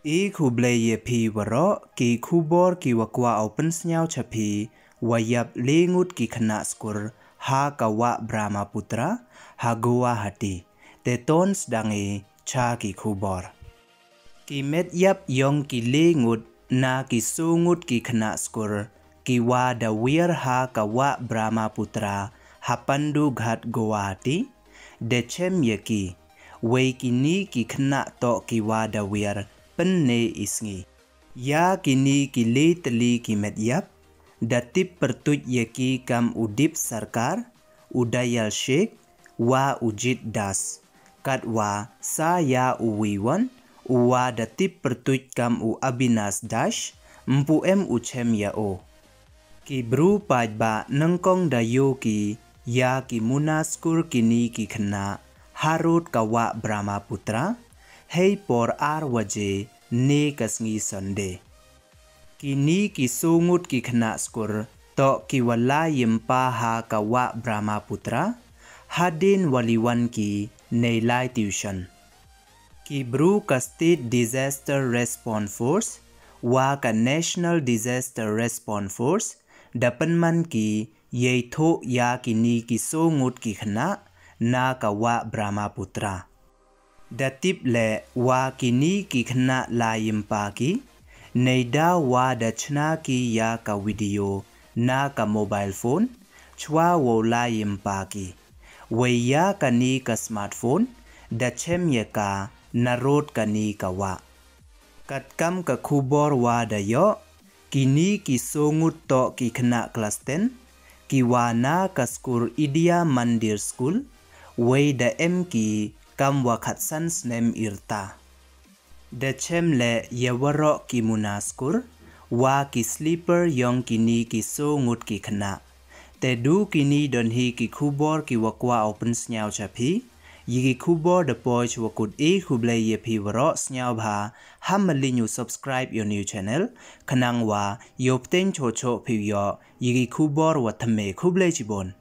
I kublai ye pi waro ki kubor ki wakwa open snyau chapi wayap lengut ki khana skur ha kawa Brahmaputra ha goa hati te tons dangi cha ki kubor. Ki met yap yong ki lengut na ki sungut ki khana skur ki wa da wir ha kawa Brahmaputra ha pandu ghat goa hati de chem ye ki wei ki ni ki khana to ki wa da wir penne isngi. Ya kini ki le teli ki met yap, datip pertuj yeki kam udip sarkar, udayal sheikh, wa ujit das. Kat wa sa ya uwiwan, uwa datip pertuj kam u abinas dash, mpu em uchem ya o. Ki bru pajba nengkong dayo ki, ya ki munaskur kini ki khana, harut kawa Brahmaputra, hei por ar waje ne kasngi sonde. Kini ki sungut ki khana skur to ki wala yimpa ha kawa Brahmaputra hadin waliwan ki neilai tuition. Ki bru ka State Disaster Response Force wa ka National Disaster Response Force dapan man ki yei tho ya kini ki sungut ki khana na kawa Brahmaputra. Datip le wa kini ki khana la yimpa ki neida wa dachna ki ya ka video na ka mobile phone chwa wo la yimpa ki we ya ka ni ka smartphone dachem ye ka narot ka ni ka wa katkam ka khubor wa da yo kini ki songut to ki khana class 10 ki wa na ka skur Idya Mandir School we da em ki kam wakhat sans nem irta. De chem le yawaro ki munaskur, wa ki sleeper yong kini ki so ngut ki khana. Te du kini don hi ki kubor ki wakwa open snyau chapi, yiki kubor de poch wakut e kublai ye pi waro snyau bha, hamali nyu subscribe your new channel, kanang wa yopten chocho pi yo, yiki kubor watame kublai chibon.